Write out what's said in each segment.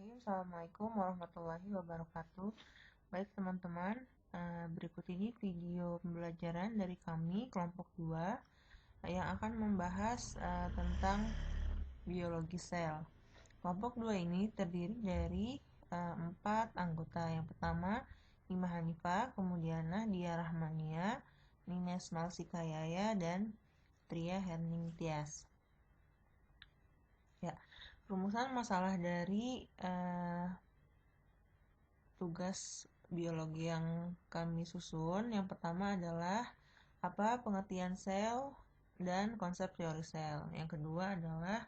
Bismillahirrahmanirrahim. Assalamualaikum warahmatullahi wabarakatuh. Baik teman-teman, berikut ini video pembelajaran dari kami kelompok 2 yang akan membahas tentang biologi sel. Kelompok 2 ini terdiri dari 4 anggota. Yang pertama Ima Hanifah, kemudian Nadia Rahmania, Nines Malsikayaya, dan Tria Herning Tias. Ya, rumusan masalah dari tugas biologi yang kami susun. Yang pertama adalah apa pengertian sel dan konsep teori sel. Yang kedua adalah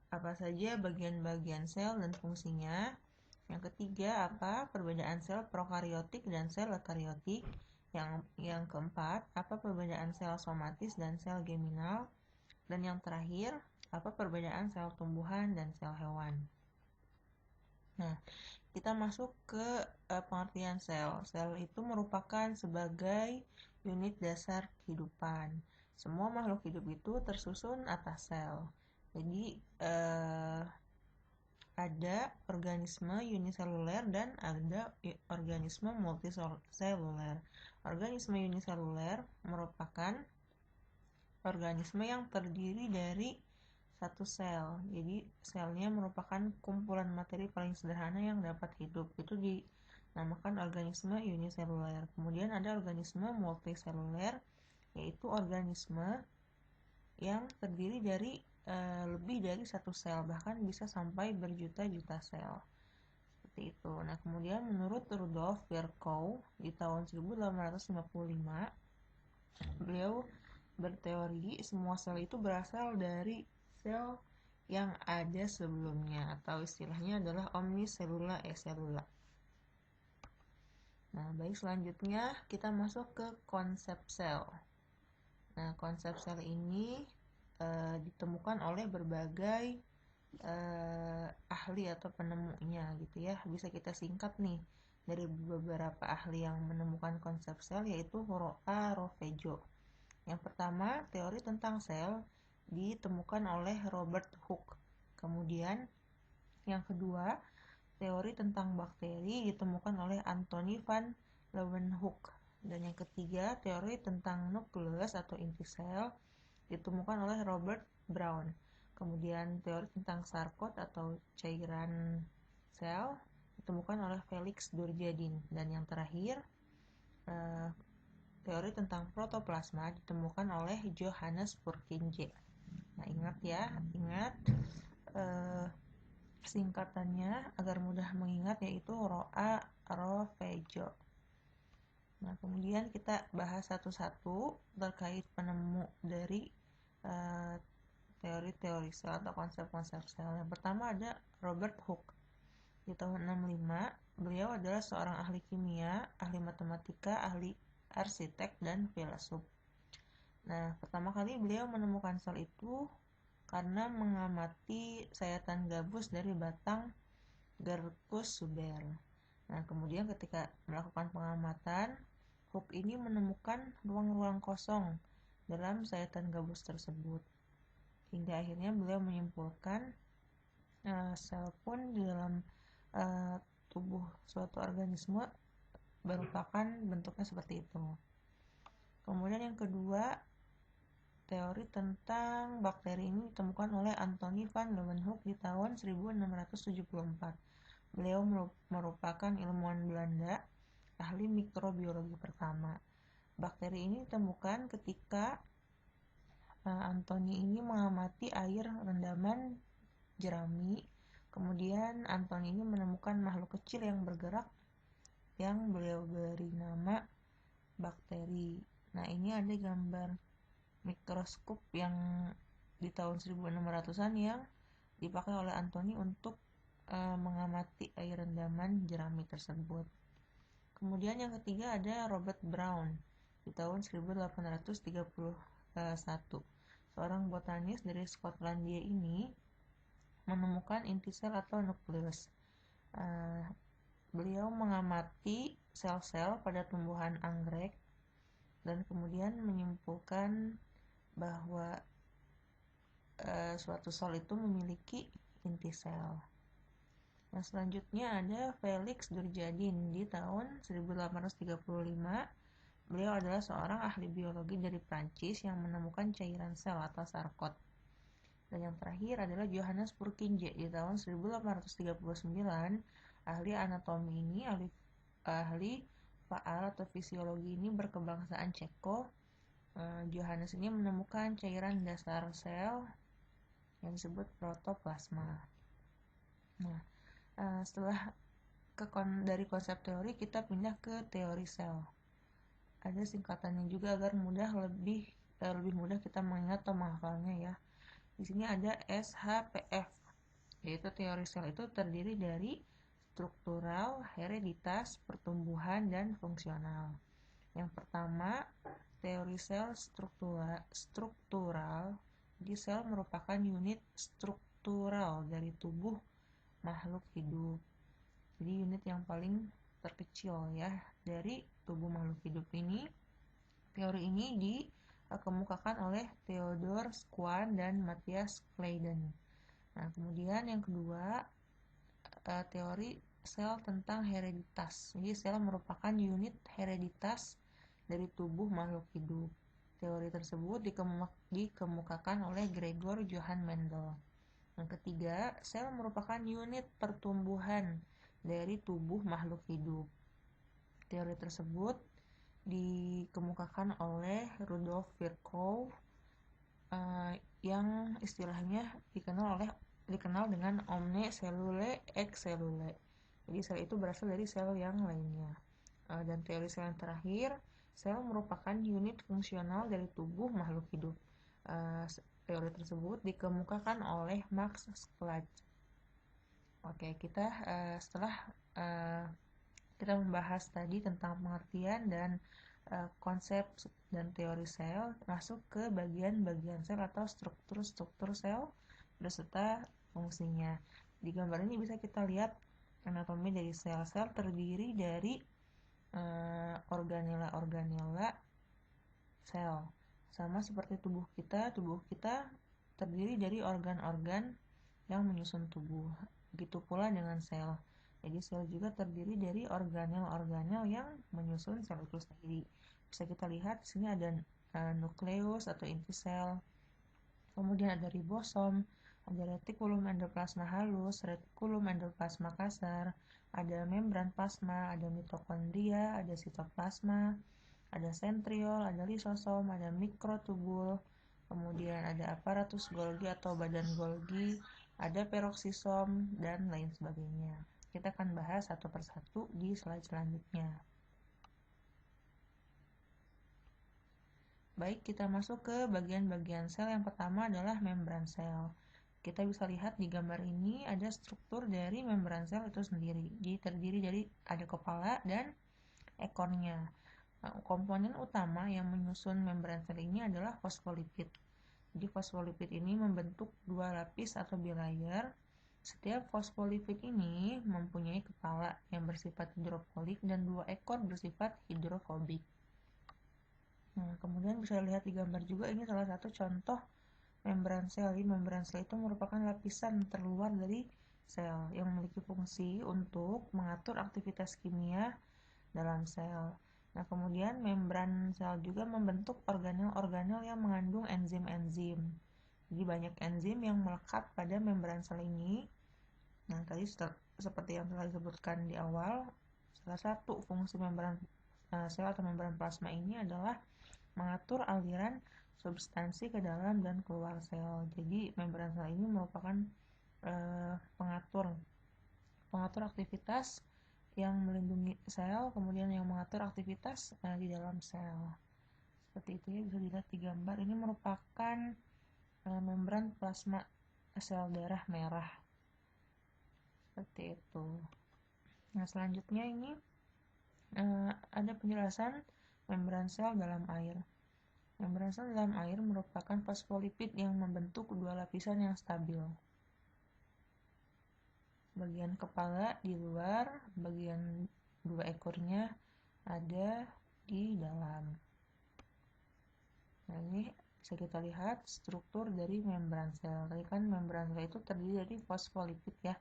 apa saja bagian-bagian sel dan fungsinya. Yang ketiga, apa perbedaan sel prokariotik dan sel eukariotik. Yang keempat, apa perbedaan sel somatis dan sel geminal. Dan yang terakhir, apa perbedaan sel tumbuhan dan sel hewan. Nah, kita masuk ke pengertian sel. Sel itu merupakan sebagai unit dasar kehidupan. Semua makhluk hidup itu tersusun atas sel. Jadi ada organisme uniseluler dan ada organisme multiseluler. Organisme uniseluler merupakan organisme yang terdiri dari satu sel. Jadi selnya merupakan kumpulan materi paling sederhana yang dapat hidup. Itu dinamakan organisme uniseluler. Kemudian ada organisme multiseluler, yaitu organisme yang terdiri dari lebih dari satu sel, bahkan bisa sampai berjuta-juta sel. Seperti itu. Nah, kemudian menurut Rudolf Virchow di tahun 1855, beliau berteori semua sel itu berasal dari sel yang ada sebelumnya, atau istilahnya adalah omniselula eselula. Nah, baik, selanjutnya kita masuk ke konsep sel. Nah, konsep sel ini ditemukan oleh berbagai ahli atau penemunya gitu ya. Bisa kita singkat nih dari beberapa ahli yang menemukan konsep sel, yaitu A. Rovejjo. Yang pertama, teori tentang sel ditemukan oleh Robert Hooke. Kemudian yang kedua, teori tentang bakteri ditemukan oleh Anthony van Leeuwenhoek. Dan yang ketiga, teori tentang nukleus atau inti sel ditemukan oleh Robert Brown. Kemudian teori tentang sarkot atau cairan sel ditemukan oleh Felix Durjadin. Dan yang terakhir, teori tentang protoplasma ditemukan oleh Johannes Purkinje. Nah, ingat singkatannya agar mudah mengingat, yaitu ROA Rovejjo. Nah, kemudian kita bahas satu-satu terkait penemu dari teori-teori sel atau konsep-konsep sel. Yang pertama ada Robert Hooke. Di tahun 65, beliau adalah seorang ahli kimia, ahli matematika, ahli arsitek, dan filsuf. Nah, pertama kali beliau menemukan sel itu karena mengamati sayatan gabus dari batang Garcus suber. Nah, kemudian ketika melakukan pengamatan, Hooke ini menemukan ruang-ruang kosong dalam sayatan gabus tersebut. Hingga akhirnya beliau menyimpulkan sel pun di dalam tubuh suatu organisme merupakan bentuknya seperti itu. Kemudian yang kedua, teori tentang bakteri ini ditemukan oleh Anthony van Leeuwenhoek di tahun 1674. Beliau merupakan ilmuwan Belanda, ahli mikrobiologi pertama. Bakteri ini ditemukan ketika Anthony ini mengamati air rendaman jerami. Kemudian Anthony ini menemukan makhluk kecil yang bergerak yang beliau beri nama bakteri. Nah, ini ada gambar mikroskop yang di tahun 1600-an yang dipakai oleh Anthony untuk mengamati air rendaman jerami tersebut. Kemudian yang ketiga ada Robert Brown di tahun 1831. Seorang botanis dari Skotlandia ini menemukan inti sel atau nukleus. Beliau mengamati sel-sel pada tumbuhan anggrek dan kemudian menyimpulkan bahwa suatu sel itu memiliki inti sel. Nah, selanjutnya ada Felix Durjadin di tahun 1835. Beliau adalah seorang ahli biologi dari Prancis yang menemukan cairan sel atau sarkot. Dan yang terakhir adalah Johannes Purkinje di tahun 1839. Ahli anatomi ini, ahli faal atau fisiologi ini berkebangsaan Ceko. Johannes ini menemukan cairan dasar sel yang disebut protoplasma. Nah, setelah dari konsep teori kita pindah ke teori sel. Ada singkatannya juga agar lebih mudah kita mengingat atau menghafalnya ya. Di sini ada SHPF, yaitu teori sel itu terdiri dari struktural, hereditas, pertumbuhan, dan fungsional. Yang pertama, teori sel struktural. Jadi sel merupakan unit struktural dari tubuh makhluk hidup. Jadi unit yang paling terkecil ya dari tubuh makhluk hidup ini. Teori ini dikemukakan oleh Theodor Schwann dan Matthias Kleiden. Nah, kemudian yang kedua, teori sel tentang hereditas. Jadi sel merupakan unit hereditas dari tubuh makhluk hidup. Teori tersebut dikemukakan oleh Gregor Johann Mendel. Yang ketiga, sel merupakan unit pertumbuhan dari tubuh makhluk hidup. Teori tersebut dikemukakan oleh Rudolf Virchow, yang istilahnya dikenal dengan omne cellule ex cellule. Jadi sel itu berasal dari sel yang lainnya. Dan teori sel yang terakhir, sel merupakan unit fungsional dari tubuh makhluk hidup. Teori tersebut dikemukakan oleh Max Schleich. Oke, setelah kita membahas tadi tentang pengertian dan konsep dan teori sel, masuk ke bagian-bagian sel atau struktur-struktur sel beserta fungsinya. Di gambar ini bisa kita lihat anatomi dari sel. Sel terdiri dari organela sel. Sama seperti tubuh kita terdiri dari organ-organ yang menyusun tubuh. Begitu pula dengan sel. Jadi sel juga terdiri dari organel-organel yang menyusun sel itu sendiri. Bisa kita lihat di sini ada nukleus atau inti sel. Kemudian ada ribosom, ada retikulum endoplasma halus, retikulum endoplasma kasar, ada membran plasma, ada mitokondria, ada sitoplasma, ada sentriol, ada lisosom, ada mikrotubul, kemudian ada aparatus Golgi atau badan Golgi, ada peroksisom, dan lain sebagainya. Kita akan bahas satu persatu di slide selanjutnya. Baik, kita masuk ke bagian-bagian sel. Yang pertama adalah membran sel. Kita bisa lihat di gambar ini ada struktur dari membran sel itu sendiri. Jadi terdiri dari ada kepala dan ekornya. Komponen utama yang menyusun membran sel ini adalah fosfolipid. Jadi fosfolipid ini membentuk dua lapis atau bilayer. Setiap fosfolipid ini mempunyai kepala yang bersifat hidrofolik dan dua ekor bersifat hidrofobik. Nah, kemudian bisa lihat di gambar juga ini salah satu contoh membran sel. Jadi membran sel itu merupakan lapisan terluar dari sel yang memiliki fungsi untuk mengatur aktivitas kimia dalam sel. Nah, kemudian membran sel juga membentuk organel-organel yang mengandung enzim-enzim. Jadi banyak enzim yang melekat pada membran sel ini. Nah, tadi seperti yang telah disebutkan di awal, salah satu fungsi membran sel atau membran plasma ini adalah mengatur aliran substansi ke dalam dan keluar sel. Jadi membran sel ini merupakan pengatur aktivitas yang melindungi sel, kemudian yang mengatur aktivitas di dalam sel. Seperti itu ya, bisa dilihat di gambar. Ini merupakan membran plasma sel darah merah. Seperti itu. Nah, selanjutnya ini ada penjelasan membran sel dalam air. Membran sel dalam air merupakan fosfolipid yang membentuk dua lapisan yang stabil. Bagian kepala di luar, bagian dua ekornya ada di dalam. Nah, ini bisa kita lihat struktur dari membran sel. Tadi kan membran sel itu terdiri dari fosfolipid ya.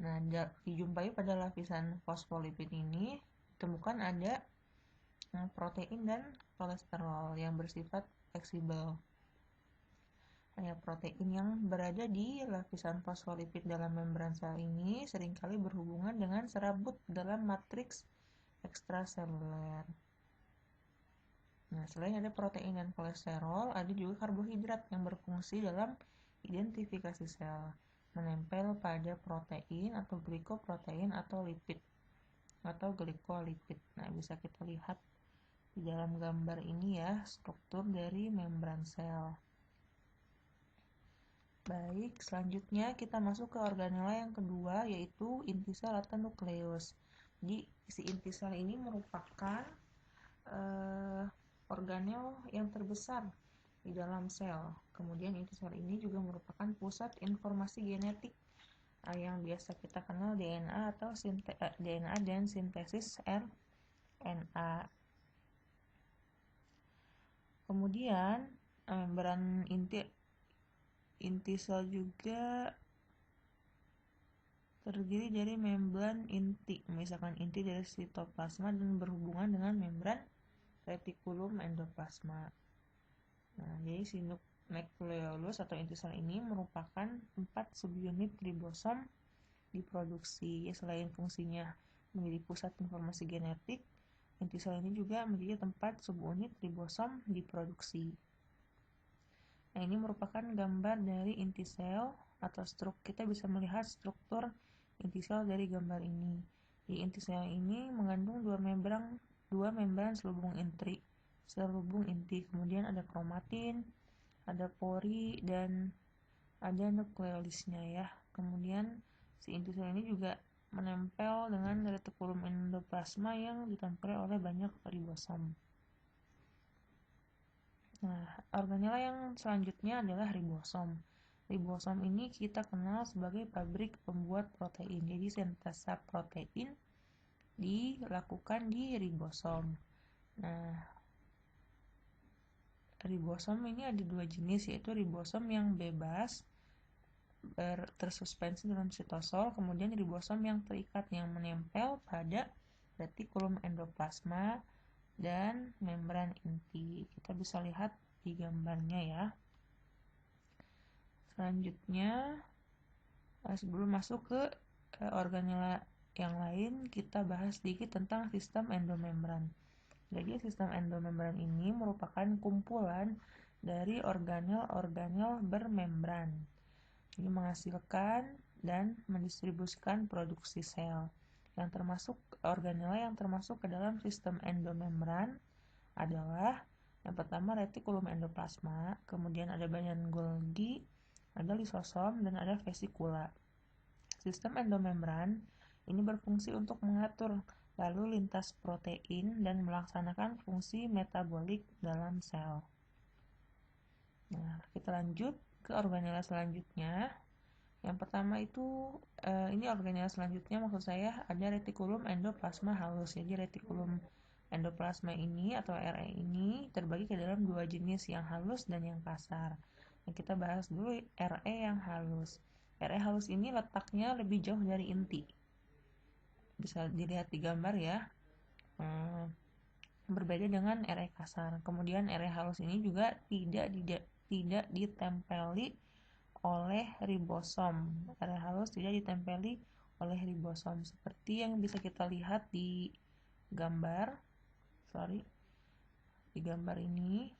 Nah, dijumpai pada lapisan fosfolipid ini ditemukan ada protein dan kolesterol yang bersifat fleksibel. Protein yang berada di lapisan fosfolipid dalam membran sel ini seringkali berhubungan dengan serabut dalam matriks ekstraseluler. Nah, selain ada protein dan kolesterol, ada juga karbohidrat yang berfungsi dalam identifikasi sel, menempel pada protein atau glikoprotein atau lipid atau glikolipid. Nah, bisa kita lihat di dalam gambar ini ya, struktur dari membran sel. Baik, selanjutnya kita masuk ke organela yang kedua, yaitu inti sel atau nukleus. Jadi, si inti sel ini merupakan organel yang terbesar di dalam sel. Kemudian inti sel ini juga merupakan pusat informasi genetik yang biasa kita kenal DNA atau DNA dan sintesis RNA. Kemudian membran inti sel juga terdiri dari membran inti, misalkan inti dari sitoplasma dan berhubungan dengan membran retikulum endoplasma. Nah, jadi si nukleolus atau inti sel ini merupakan tempat subunit ribosom diproduksi. Selain fungsinya menjadi pusat informasi genetik, inti sel ini juga menjadi tempat subunit ribosom diproduksi. Nah, ini merupakan gambar dari inti sel atau kita bisa melihat struktur inti sel dari gambar ini. Di inti sel ini mengandung dua membran selubung inti, kemudian ada kromatin, ada pori, dan ada nukleolisnya ya. Kemudian si inti sel ini juga menempel dengan retikulum endoplasma yang ditempel oleh banyak ribosom. Nah, organela yang selanjutnya adalah ribosom. Ribosom ini kita kenal sebagai pabrik pembuat protein. Jadi sintesa protein dilakukan di ribosom. Nah, ribosom ini ada dua jenis, yaitu ribosom yang bebas tersuspensi dalam sitosol, kemudian ribosom yang terikat yang menempel pada retikulum endoplasma dan membran inti. Kita bisa lihat di gambarnya ya. Selanjutnya, sebelum masuk ke organela yang lain, kita bahas sedikit tentang sistem endomembran. Jadi sistem endomembran ini merupakan kumpulan dari organel-organel bermembran. Ini menghasilkan dan mendistribusikan produksi sel. Organela yang termasuk ke dalam sistem endomembran adalah yang pertama retikulum endoplasma, kemudian ada badan Golgi, ada lisosom, dan ada vesikula. Sistem endomembran ini berfungsi untuk mengatur lalu lintas protein dan melaksanakan fungsi metabolik dalam sel. Nah, kita lanjut ke organela selanjutnya. Yang pertama itu ini organela selanjutnya, maksud saya ada retikulum endoplasma halus. Jadi retikulum endoplasma ini atau RE ini terbagi ke dalam dua jenis, yang halus dan yang kasar. Nah, kita bahas dulu RE yang halus. RE halus ini letaknya lebih jauh dari inti. Bisa dilihat di gambar ya. Berbeda dengan RE kasar. Kemudian RE halus ini juga tidak ditempeli oleh ribosom. RE halus tidak ditempeli oleh ribosom seperti yang bisa kita lihat di gambar ini.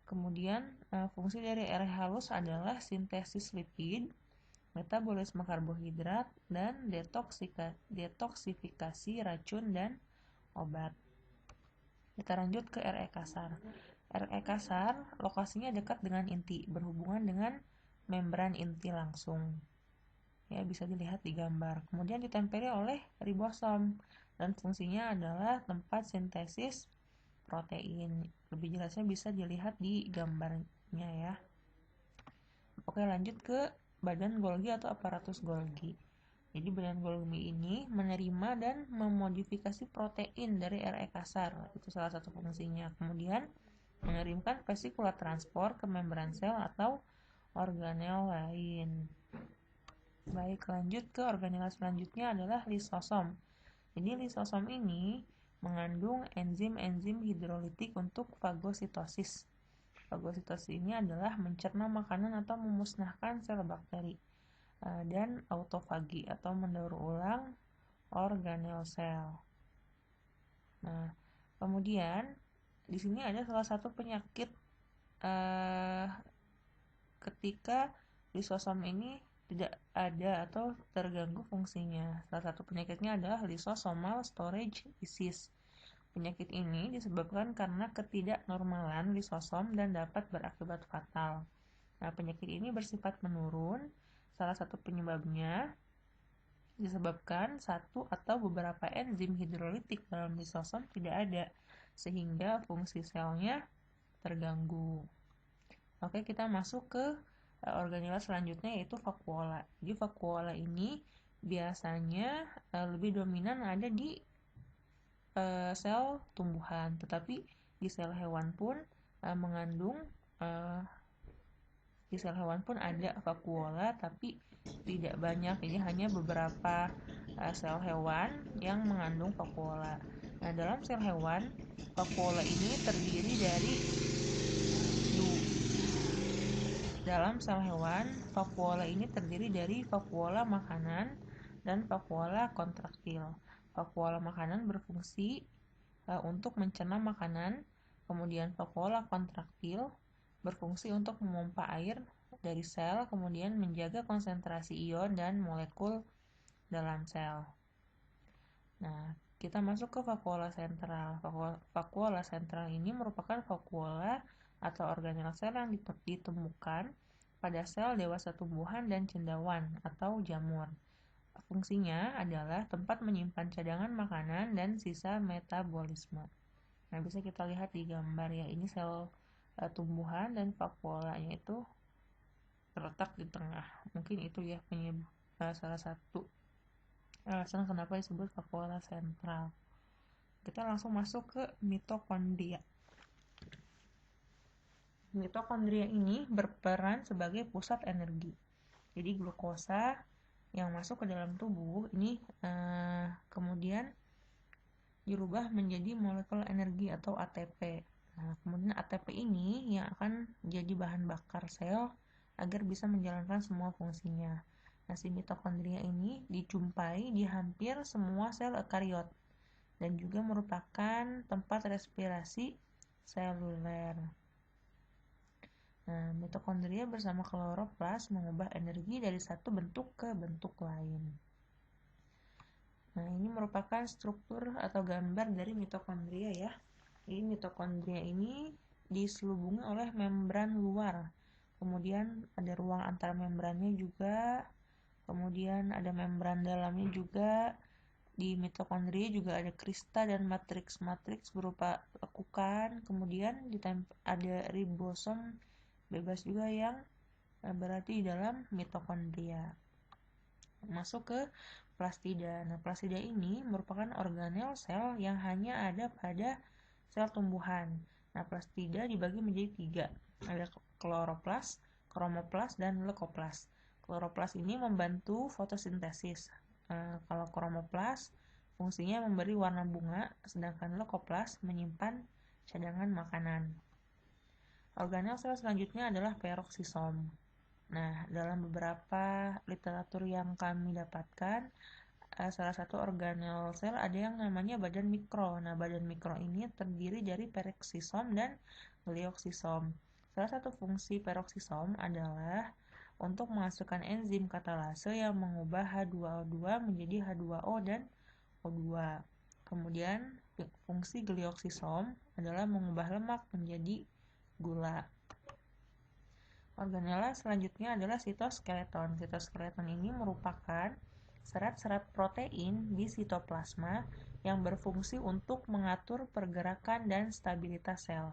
Kemudian fungsi dari RE halus adalah sintesis lipid, metabolisme karbohidrat, dan detoksifikasi racun dan obat. Kita lanjut ke RE kasar. RE kasar lokasinya dekat dengan inti, berhubungan dengan membran inti langsung. Ya, bisa dilihat di gambar. Kemudian ditempeli oleh ribosom dan fungsinya adalah tempat sintesis protein. Lebih jelasnya bisa dilihat di gambarnya ya. Oke, lanjut ke badan Golgi atau aparatus Golgi. Jadi badan Golgi ini menerima dan memodifikasi protein dari RE kasar. Itu salah satu fungsinya. Kemudian mengirimkan vesikula transport ke membran sel atau organel lain. Baik, lanjut ke organel selanjutnya adalah lisosom. Jadi lisosom ini mengandung enzim-enzim hidrolitik untuk fagositosis. Fagositosis ini adalah mencerna makanan atau memusnahkan sel bakteri, dan autofagi atau mendaur ulang organel sel. Nah, kemudian di sini ada salah satu penyakit ketika lisosom ini tidak ada atau terganggu fungsinya. Salah satu penyakitnya adalah lysosomal storage disease. Penyakit ini disebabkan karena ketidaknormalan lisosom dan dapat berakibat fatal. Nah, penyakit ini bersifat menurun. Salah satu penyebabnya disebabkan satu atau beberapa enzim hidrolitik dalam lisosom tidak ada, sehingga fungsi selnya terganggu. Oke, kita masuk ke organela selanjutnya, yaitu vakuola. Jadi vakuola ini biasanya lebih dominan ada di sel tumbuhan, tetapi di sel hewan pun di sel hewan pun ada vakuola, tapi tidak banyak. Jadi hanya beberapa sel hewan yang mengandung vakuola. Nah, dalam sel hewan, vakuola ini terdiri dari vakuola makanan dan vakuola kontraktil. Vakuola makanan berfungsi untuk mencerna makanan, kemudian vakuola kontraktil berfungsi untuk memompa air dari sel, kemudian menjaga konsentrasi ion dan molekul dalam sel. Nah, kita masuk ke vakuola sentral. Vakuola sentral ini merupakan vakuola atau organel sel yang ditemukan pada sel dewasa tumbuhan dan cendawan atau jamur. Fungsinya adalah tempat menyimpan cadangan makanan dan sisa metabolisme. Nah, bisa kita lihat di gambar ya, ini sel tumbuhan dan vakuolanya itu terletak di tengah. Mungkin itu ya salah satu alasan kenapa disebut vakuola sentral. Kita langsung masuk ke mitokondria. Mitokondria ini berperan sebagai pusat energi. Jadi glukosa yang masuk ke dalam tubuh ini kemudian dirubah menjadi molekul energi atau ATP. Nah, kemudian ATP ini yang akan jadi bahan bakar sel agar bisa menjalankan semua fungsinya. Nah, si mitokondria ini dijumpai di hampir semua sel eukariot dan juga merupakan tempat respirasi seluler. Nah, mitokondria bersama kloroplas mengubah energi dari satu bentuk ke bentuk lain. Nah, ini merupakan struktur atau gambar dari mitokondria ya. Jadi mitokondria ini diselubungi oleh membran luar. Kemudian ada ruang antar membrannya juga. Kemudian ada membran dalamnya juga. Di mitokondria juga ada krista dan matriks-matriks berupa lekukan. Kemudian ada ribosom bebas juga yang berarti di dalam mitokondria. Masuk ke plastida. Nah, plastida ini merupakan organel sel yang hanya ada pada sel tumbuhan. Nah, plastida dibagi menjadi 3. Ada kloroplas, kromoplas, dan leukoplas. Kloroplas ini membantu fotosintesis. Kalau kromoplas fungsinya memberi warna bunga, sedangkan leukoplas menyimpan cadangan makanan. Organel sel selanjutnya adalah peroksisom. Nah, dalam beberapa literatur yang kami dapatkan, salah satu organel sel ada yang namanya badan mikro. Nah, badan mikro ini terdiri dari peroksisom dan glioksisom. Salah satu fungsi peroksisom adalah untuk menghasilkan enzim katalase yang mengubah H2O2 menjadi H2O dan O2. Kemudian fungsi glioksisom adalah mengubah lemak menjadi gula. Organela selanjutnya adalah sitoskeleton. Sitoskeleton ini merupakan serat-serat protein di sitoplasma yang berfungsi untuk mengatur pergerakan dan stabilitas sel.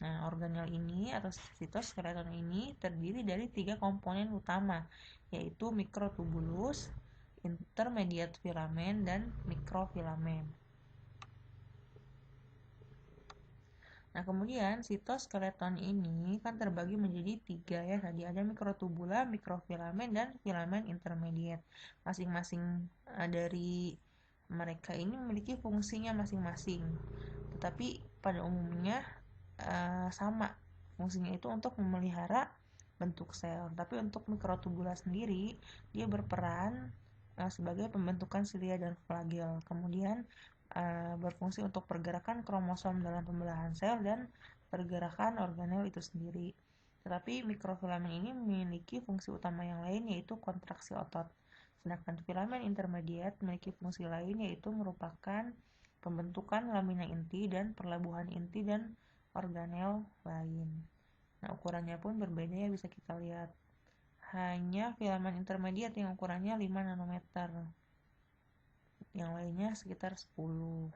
Nah, organel ini atau sitoskeleton ini terdiri dari 3 komponen utama, yaitu mikrotubulus, intermediate filamen, dan mikrofilamen. Nah, kemudian sitoskeleton ini kan terbagi menjadi 3 ya. Tadi ada mikrotubula, mikrofilamen, dan filamen intermediate. Masing-masing dari mereka ini memiliki fungsinya masing-masing. Tetapi pada umumnya sama. Fungsinya itu untuk memelihara bentuk sel. Tapi untuk mikrotubula sendiri, dia berperan sebagai pembentukan silia dan flagel. Kemudian berfungsi untuk pergerakan kromosom dalam pembelahan sel dan pergerakan organel itu sendiri. Tetapi mikrofilamen ini memiliki fungsi utama yang lain, yaitu kontraksi otot. Sedangkan filamen intermediate memiliki fungsi lain, yaitu merupakan pembentukan lamina inti dan perlabuhan inti dan organel lain. Nah, ukurannya pun berbeda ya, bisa kita lihat. Hanya filamen intermediate yang ukurannya 5 nanometer. Yang lainnya sekitar 10.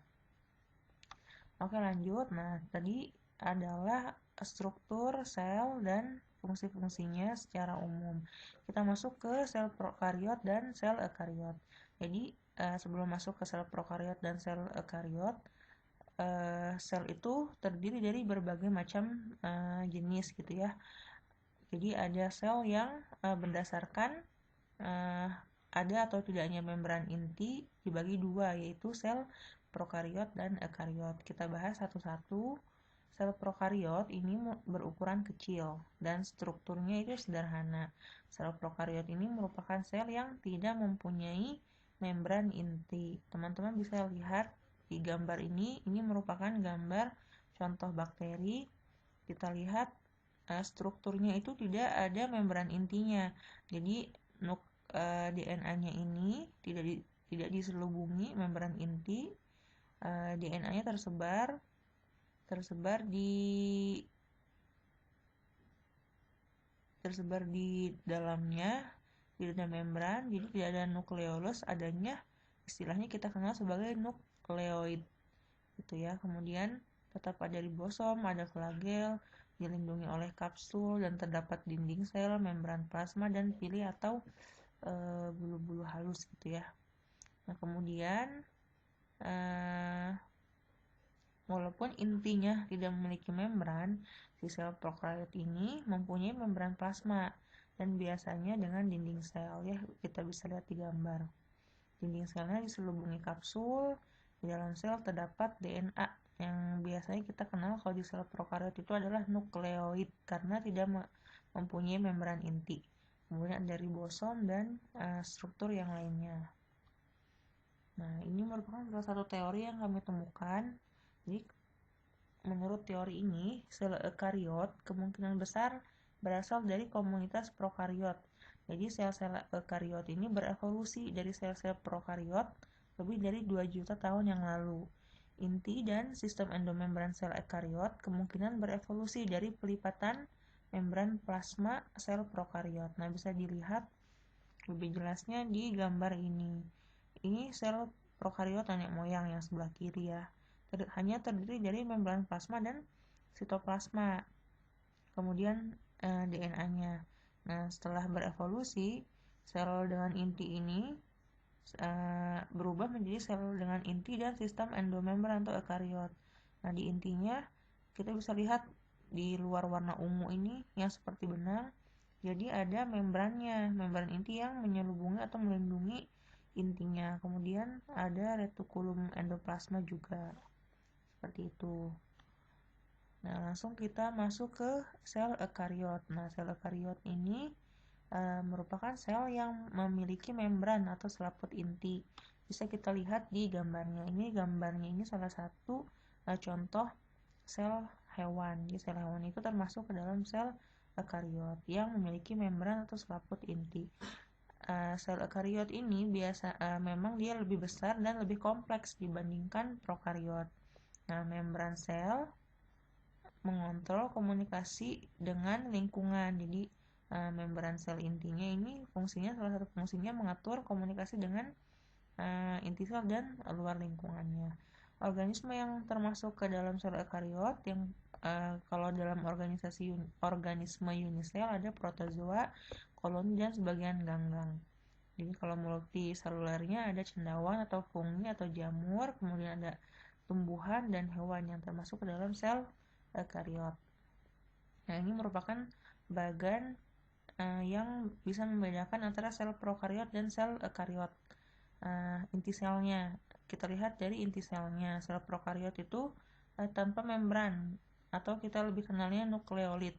Oke, lanjut. Nah, tadi adalah struktur sel dan fungsi-fungsinya secara umum. Kita masuk ke sel prokariot dan sel ekariot. Jadi, sebelum masuk ke sel prokariot dan sel ekariot, sel itu terdiri dari berbagai macam jenis gitu ya. Jadi ada sel yang berdasarkan ada atau tidaknya membran inti dibagi dua, yaitu sel prokariot dan ekariot. Kita bahas satu-satu. Sel prokariot ini berukuran kecil dan strukturnya itu sederhana. Sel prokariot ini merupakan sel yang tidak mempunyai membran inti. Teman-teman bisa lihat di gambar ini merupakan gambar contoh bakteri. Kita lihat strukturnya itu tidak ada membran intinya. Jadi DNA-nya ini tidak diselubungi membran inti. DNA-nya tersebar di dalamnya, di dalam membran. Jadi tidak ada nukleolus, adanya istilahnya kita kenal sebagai nukleoid gitu ya. Kemudian tetap ada ribosom, ada flagel, dilindungi oleh kapsul, dan terdapat dinding sel, membran plasma, dan pili atau bulu-bulu halus gitu ya. Nah, kemudian walaupun intinya tidak memiliki membran, si sel prokariot ini mempunyai membran plasma dan biasanya dengan dinding sel ya. Kita bisa lihat di gambar. Dinding selnya diselubungi kapsul. Di dalam sel terdapat DNA yang biasanya kita kenal kalau di sel prokariot itu adalah nukleoid karena tidak mempunyai membran inti. Kemudian ada ribosom dan struktur yang lainnya. Nah, ini merupakan salah satu teori yang kami temukan. Jadi, menurut teori ini, sel ekariot kemungkinan besar berasal dari komunitas prokariot. Jadi, sel-sel ekariot ini berevolusi dari sel-sel prokariot lebih dari 2 juta tahun yang lalu. Inti dan sistem endomembran sel ekariot kemungkinan berevolusi dari pelipatan membran plasma sel prokariot. Nah, bisa dilihat lebih jelasnya di gambar ini. Ini sel prokariot nenek moyang yang sebelah kiri ya. Hanya terdiri dari membran plasma dan sitoplasma. Kemudian DNA-nya. Nah, setelah berevolusi, sel dengan inti ini berubah menjadi sel dengan inti dan sistem endomembran atau ekariot. Nah, di intinya kita bisa lihat di luar warna ungu ini yang seperti benang. Jadi ada membrannya, membran inti yang menyelubungi atau melindungi intinya. Kemudian ada retikulum endoplasma juga. Seperti itu. Nah, langsung kita masuk ke sel ekariot. Nah, sel ekariot ini merupakan sel yang memiliki membran atau selaput inti. Bisa kita lihat di gambarnya. Gambarnya ini salah satu contoh sel hewan. Jadi sel hewan itu termasuk ke dalam sel ekariot yang memiliki membran atau selaput inti. Sel ekariot ini memang dia lebih besar dan lebih kompleks dibandingkan prokariot. Nah, membran sel mengontrol komunikasi dengan lingkungan. Jadi, membran sel intinya ini salah satu fungsinya mengatur komunikasi dengan inti sel dan luar lingkungannya. Organisme yang termasuk ke dalam sel ekariot yang kalau dalam organisme unisel ada protozoa, koloni, dan sebagian ganggang. Jadi kalau multiselulernya ada cendawan atau fungi atau jamur, kemudian ada tumbuhan dan hewan yang termasuk ke dalam sel eukariot. Nah, ini merupakan bagan yang bisa membedakan antara sel prokariot dan sel eukariot. Inti selnya, kita lihat dari inti selnya. Sel prokariot itu tanpa membran, atau kita lebih kenalnya nukleolit.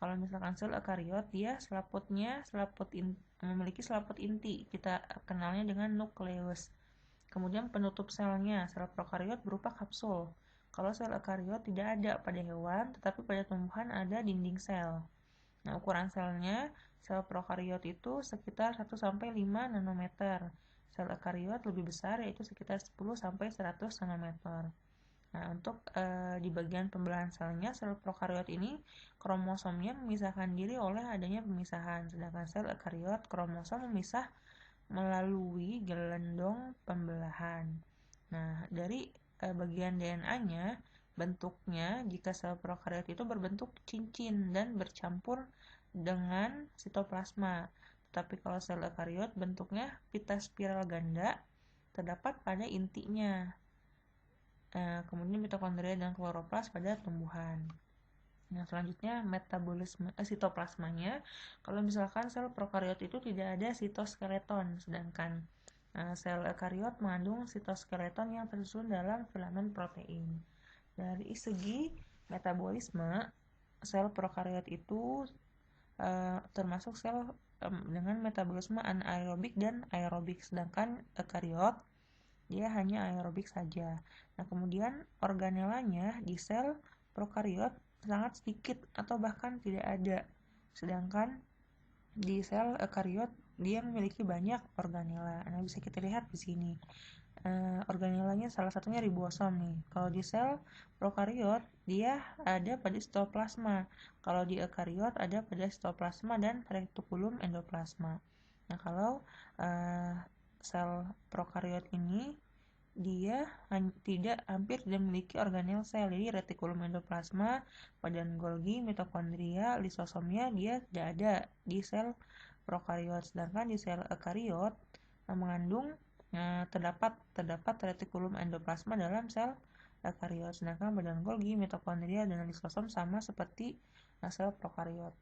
Kalau misalkan sel eukariot, dia memiliki selaput inti, kita kenalnya dengan nukleus. Kemudian penutup selnya, sel prokariot berupa kapsul. Kalau sel eukariot tidak ada pada hewan, tetapi pada tumbuhan ada dinding sel. Nah, ukuran selnya, sel prokariot itu sekitar 1-5 nanometer. Sel eukariot lebih besar, yaitu sekitar 10-100 nanometer. Nah, untuk di bagian pembelahan selnya, sel prokariot ini kromosomnya memisahkan diri oleh adanya pemisahan, sedangkan sel eukariot kromosom memisah melalui gelendong pembelahan. Nah, dari bagian DNA-nya, bentuknya jika sel prokariot itu berbentuk cincin dan bercampur dengan sitoplasma. Tetapi kalau sel eukariot bentuknya pita spiral ganda terdapat pada intinya. Kemudian mitokondria dan kloroplas pada tumbuhan. Nah, selanjutnya metabolisme sitoplasmanya. Kalau misalkan sel prokariot itu tidak ada sitoskeleton, sedangkan sel eukariot mengandung sitoskeleton yang tersusun dalam filamen protein. Dari segi metabolisme, sel prokariot itu termasuk sel dengan metabolisme anaerobik dan aerobik, sedangkan eukariot dia hanya aerobik saja. Nah, kemudian organelanya di sel prokariot sangat sedikit atau bahkan tidak ada. Sedangkan di sel eukariot dia memiliki banyak organela. Nah, bisa kita lihat di sini. Organelanya salah satunya ribosom nih. Kalau di sel prokariot dia ada pada sitoplasma. Kalau di eukariot ada pada sitoplasma dan retikulum endoplasma. Nah, kalau sel prokariot ini dia hampir tidak memiliki organel sel, jadi retikulum endoplasma, badan Golgi, mitokondria, lisosomnya dia tidak ada di sel prokariot, sedangkan di sel eukariot mengandung terdapat retikulum endoplasma dalam sel eukariot, sedangkan badan Golgi, mitokondria, dan lisosom sama seperti sel prokariot.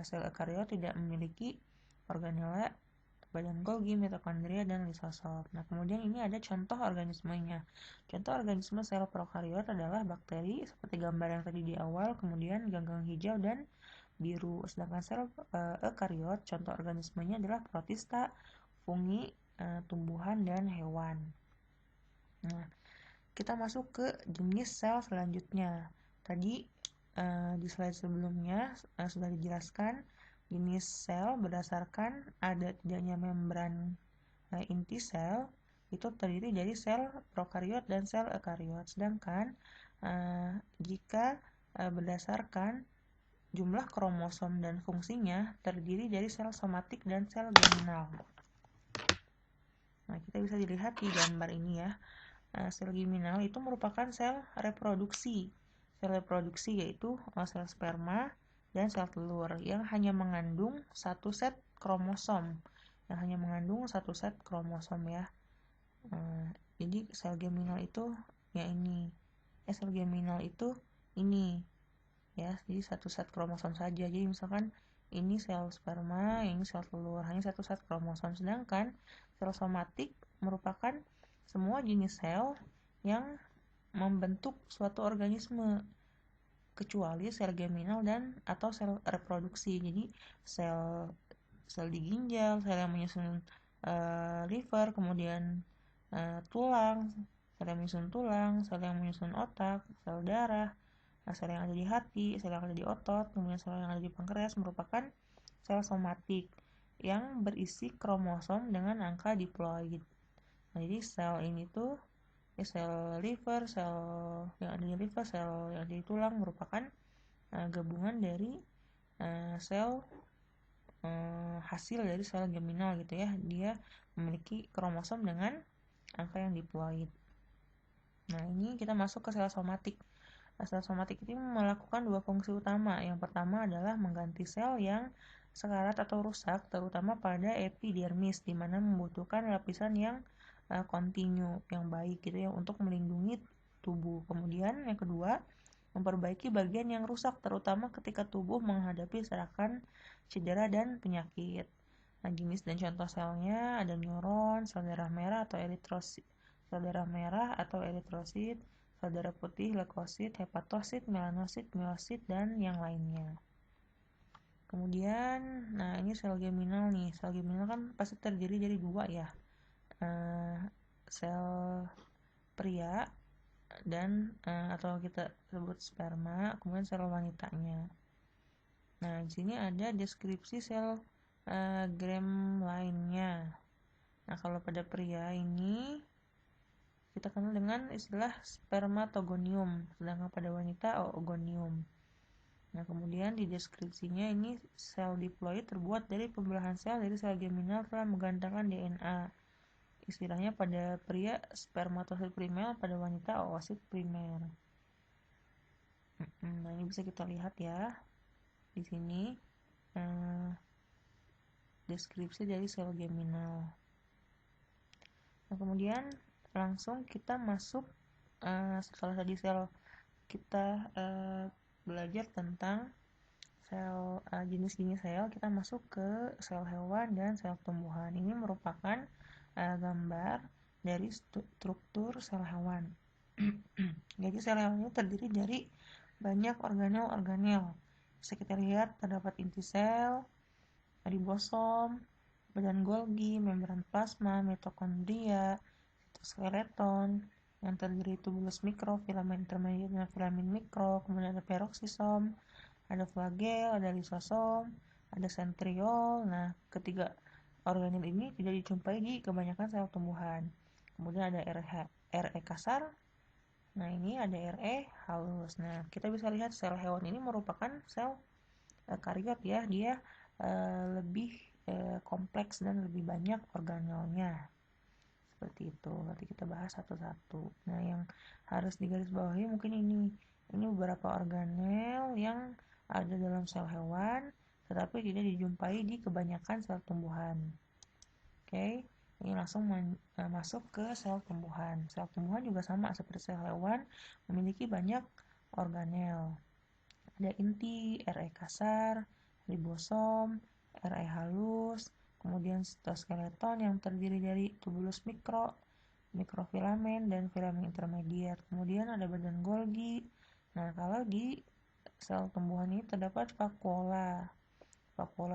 Sel eukariot tidak memiliki organela badan Golgi, mitokondria, dan lisosom. Nah, kemudian ini ada contoh organismenya. Contoh organisme sel prokariot adalah bakteri seperti gambar yang tadi di awal, kemudian ganggang hijau dan biru. Sedangkan sel eukariot, contoh organismenya adalah protista, fungi, tumbuhan, dan hewan. Nah, kita masuk ke jenis sel selanjutnya. Tadi di slide sebelumnya sudah dijelaskan jenis sel berdasarkan ada tidaknya membran inti sel itu terdiri dari sel prokariot dan sel eukariot. Sedangkan jika berdasarkan jumlah kromosom dan fungsinya terdiri dari sel somatik dan sel geminal. Nah, kita bisa dilihat di gambar ini ya. Sel geminal itu merupakan sel reproduksi. Sel reproduksi yaitu sel sperma dan sel telur yang hanya mengandung satu set kromosom. Ya. Jadi sel geminal itu ya ini. Sel geminal itu ini. Ya, jadi satu set kromosom saja. Jadi misalkan ini sel sperma, ini sel telur, hanya satu set kromosom. Sedangkan sel somatik merupakan semua jenis sel yang membentuk suatu organisme kecuali sel geminal dan atau sel reproduksi. Jadi sel di ginjal, sel yang menyusun liver, kemudian tulang, sel yang menyusun tulang, sel yang menyusun otak, sel darah, sel yang ada di hati, sel yang ada di otot, kemudian sel yang ada di pankreas merupakan sel somatik yang berisi kromosom dengan angka diploid. Nah, jadi sel ini tuh sel liver, sel yang ada di liver, sel yang ada di tulang merupakan gabungan dari sel hasil dari sel geminal gitu ya. Dia memiliki kromosom dengan angka yang diploid. Nah, ini kita masuk ke sel somatik. Sel somatik ini melakukan dua fungsi utama. Yang pertama adalah mengganti sel yang sekarat atau rusak, terutama pada epidermis, di mana membutuhkan lapisan yang kontinu, yang baik gitu ya, untuk melindungi tubuh. Kemudian yang kedua, memperbaiki bagian yang rusak, terutama ketika tubuh menghadapi serangan, cedera, dan penyakit. Nah, jenis dan contoh selnya ada neuron, sel darah merah atau eritrosit, sel darah putih, leukosit, hepatosit, melanosit, miosit, dan yang lainnya. Kemudian, nah ini sel geminal nih. Sel geminal kan pasti terdiri dari dua ya, sel pria dan atau kita sebut sperma, kemudian sel wanitanya. Nah, di sini ada deskripsi sel Gram lainnya. Nah, kalau pada pria ini kita kenal dengan istilah spermatogonium, sedangkan pada wanita oogonium. Nah, kemudian di deskripsinya ini sel diploid terbuat dari pembelahan sel dari sel geminal telah menggantangkan DNA. Istilahnya pada pria spermatosit primer, pada wanita oosit primer. Nah, ini bisa kita lihat ya di sini deskripsi dari sel geminal. Nah, kemudian langsung kita masuk setelah tadi sel kita belajar tentang sel jenis-jenis sel, kita masuk ke sel hewan dan sel tumbuhan. Ini merupakan gambar dari struktur sel hewan. Jadi sel hewan ini terdiri dari banyak organel-organel. Bisa kita lihat terdapat inti sel, ribosom, badan Golgi, membran plasma, mitokondria, sitoskeleton, yang terdiri tubulus mikro, filamen intermediat, dan filamen mikro. Kemudian ada peroksisom, ada flagel, ada lisosom, ada sentriol. Nah, ketiga organel ini tidak dijumpai di kebanyakan sel tumbuhan. Kemudian ada RE kasar. Nah, ini ada RE halus. Nah, kita bisa lihat sel hewan ini merupakan sel kariot ya. Dia lebih kompleks dan lebih banyak organelnya. Seperti itu. Nanti kita bahas satu-satu. Nah, yang harus digarisbawahi mungkin ini beberapa organel yang ada dalam sel hewan tetapi tidak dijumpai di kebanyakan sel tumbuhan. Oke, ini langsung masuk ke sel tumbuhan. Sel tumbuhan juga sama seperti sel hewan, memiliki banyak organel. Ada inti, RE kasar, ribosom, RE halus, kemudian sitoskeleton yang terdiri dari tubulus mikro, mikrofilamen, dan filamen intermediat. Kemudian ada badan Golgi. Nah, kalau di sel tumbuhan ini terdapat vakuola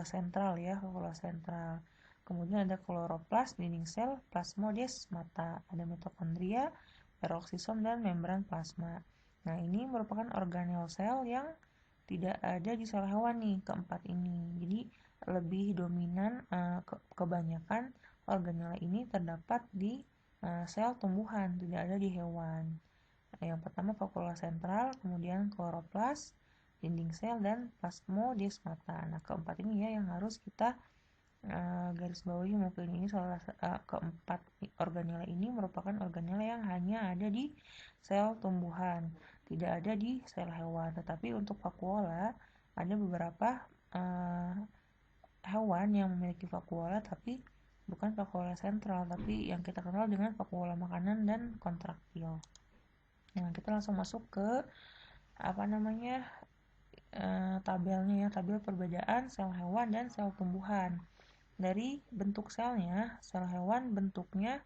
sentral ya, vakuola sentral. Kemudian ada kloroplas, dinding sel, plasmodesmata, ada mitokondria, peroksisom, dan membran plasma. Nah, ini merupakan organel sel yang tidak ada di sel hewan nih, keempat ini. Jadi lebih dominan kebanyakan organel ini terdapat di sel tumbuhan, tidak ada di hewan. Yang pertama vakuola sentral, kemudian kloroplas, dinding sel, dan plasmodesmata. Nah, keempat ini ya yang harus kita garis bawahi. Mungkin ini keempat organel ini merupakan organel yang hanya ada di sel tumbuhan, tidak ada di sel hewan. Tetapi untuk vakuola ada beberapa hewan yang memiliki vakuola tapi bukan vakuola sentral, tapi yang kita kenal dengan vakuola makanan dan kontraktil. Nah, kita langsung masuk ke tabelnya ya, tabel perbedaan sel hewan dan sel tumbuhan. Dari bentuk selnya, sel hewan bentuknya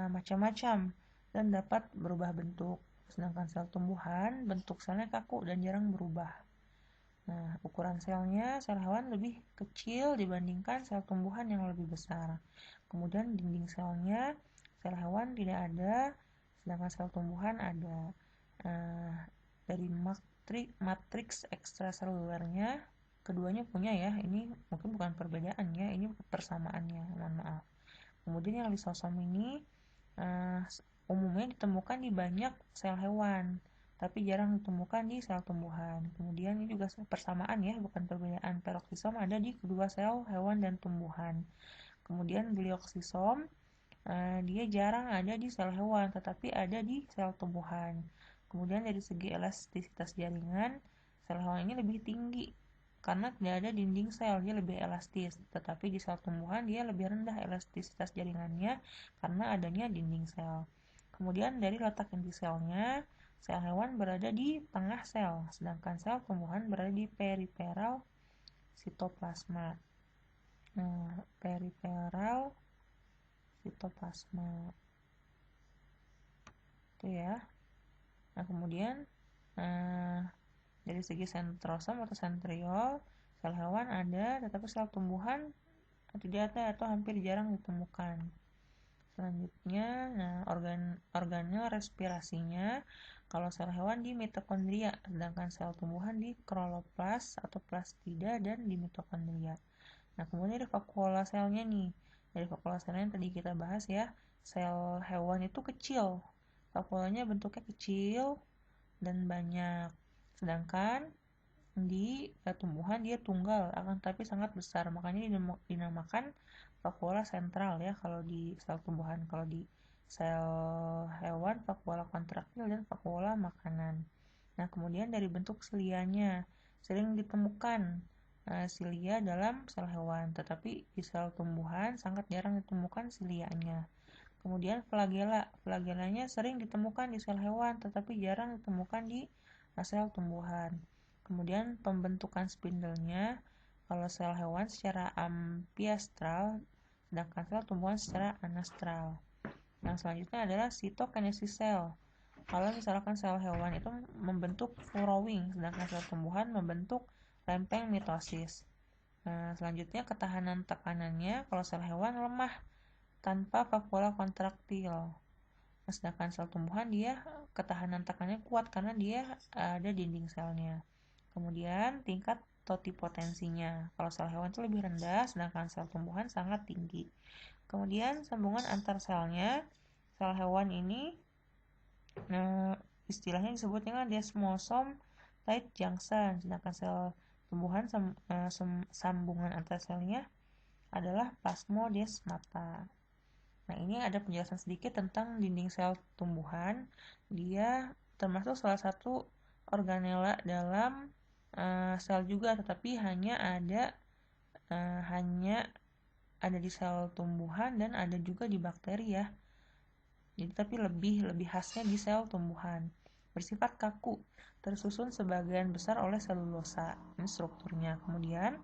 macam-macam dan dapat berubah bentuk, sedangkan sel tumbuhan bentuk selnya kaku dan jarang berubah. Nah, ukuran selnya, sel hewan lebih kecil dibandingkan sel tumbuhan yang lebih besar. Kemudian dinding selnya, sel hewan tidak ada, sedangkan sel tumbuhan ada. Dari matriks ekstraselulernya, keduanya punya ya, ini mungkin bukan perbedaannya, ini persamaannya, mohon maaf. Kemudian yang lisosom ini umumnya ditemukan di banyak sel hewan, tapi jarang ditemukan di sel tumbuhan. Kemudian ini juga persamaan ya, bukan perbedaan. Peroksisom ada di kedua sel hewan dan tumbuhan. Kemudian glioksisom, dia jarang ada di sel hewan, tetapi ada di sel tumbuhan. Kemudian dari segi elastisitas jaringan, sel hewan ini lebih tinggi karena tidak ada dinding sel, dia lebih elastis. Tetapi di sel tumbuhan dia lebih rendah elastisitas jaringannya karena adanya dinding sel. Kemudian dari letak inti selnya, Sel hewan berada di tengah sel, sedangkan sel tumbuhan berada di periferal sitoplasma. Periferal sitoplasma itu ya. Nah, kemudian dari segi sentrosom atau sentriol, sel hewan ada, tetapi sel tumbuhan tidak ada atau hampir jarang ditemukan. Selanjutnya, organel respirasinya, kalau sel hewan di mitokondria, sedangkan sel tumbuhan di kloroplas atau plastida dan di mitokondria. Nah, kemudian dari vakuola selnya nih. Dari vakuola selnya yang tadi kita bahas ya, sel hewan itu kecil. Vakuolanya bentuknya kecil dan banyak. Sedangkan di tumbuhan dia tunggal, akan tapi sangat besar. Makanya dinamakan vakuola sentral ya kalau di sel tumbuhan. Kalau di sel hewan, vakuola kontraktil dan vakuola makanan. Nah, kemudian dari bentuk silianya, sering ditemukan silia dalam sel hewan, tetapi di sel tumbuhan sangat jarang ditemukan silianya. Kemudian flagelanya sering ditemukan di sel hewan, tetapi jarang ditemukan di sel tumbuhan. Kemudian pembentukan spindelnya, kalau sel hewan secara ampiastral, sedangkan sel tumbuhan secara anastral. Yang selanjutnya adalah sitokinesis sel. Kalau misalkan sel hewan itu membentuk furrowing, sedangkan sel tumbuhan membentuk lempeng mitosis. Nah, selanjutnya ketahanan tekanannya, kalau sel hewan lemah tanpa vakuola kontraktil. Sedangkan sel tumbuhan dia ketahanan tekanannya kuat karena dia ada dinding selnya. Kemudian tingkat totipotensinya. Kalau sel hewan itu lebih rendah, sedangkan sel tumbuhan sangat tinggi. Kemudian sambungan antar selnya, sel hewan ini istilahnya disebutnya kan desmosom tight junction, sedangkan sel tumbuhan sambungan antar selnya adalah plasmodesmata. Nah, ini ada penjelasan sedikit tentang dinding sel tumbuhan. Dia termasuk salah satu organela dalam sel juga, tetapi hanya ada di sel tumbuhan dan ada juga di bakteri ya. Jadi tapi lebih khasnya di sel tumbuhan. Bersifat kaku, tersusun sebagian besar oleh selulosa. Ini strukturnya. Kemudian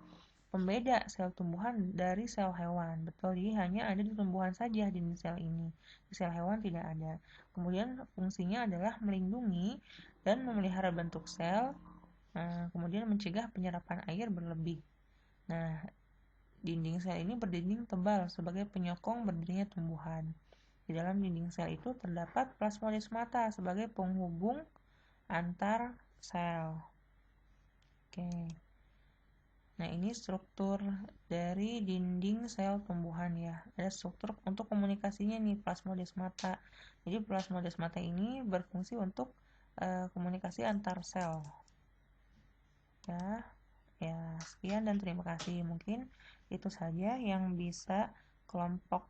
pembeda sel tumbuhan dari sel hewan. Betul, jadi hanya ada di tumbuhan saja di sel ini. Di sel hewan tidak ada. Kemudian fungsinya adalah melindungi dan memelihara bentuk sel, kemudian mencegah penyerapan air berlebih. Nah, dinding sel ini berdinding tebal sebagai penyokong berdirinya tumbuhan. Di dalam dinding sel itu terdapat plasmodesmata sebagai penghubung antar sel. Oke. Nah, ini struktur dari dinding sel tumbuhan ya. Ada struktur untuk komunikasinya nih, plasmodesmata. Jadi plasmodesmata ini berfungsi untuk komunikasi antar sel. Ya, sekian dan terima kasih. Mungkin itu saja yang bisa kelompok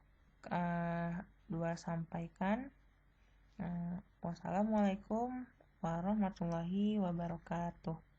2 sampaikan. Wassalamualaikum warahmatullahi wabarakatuh.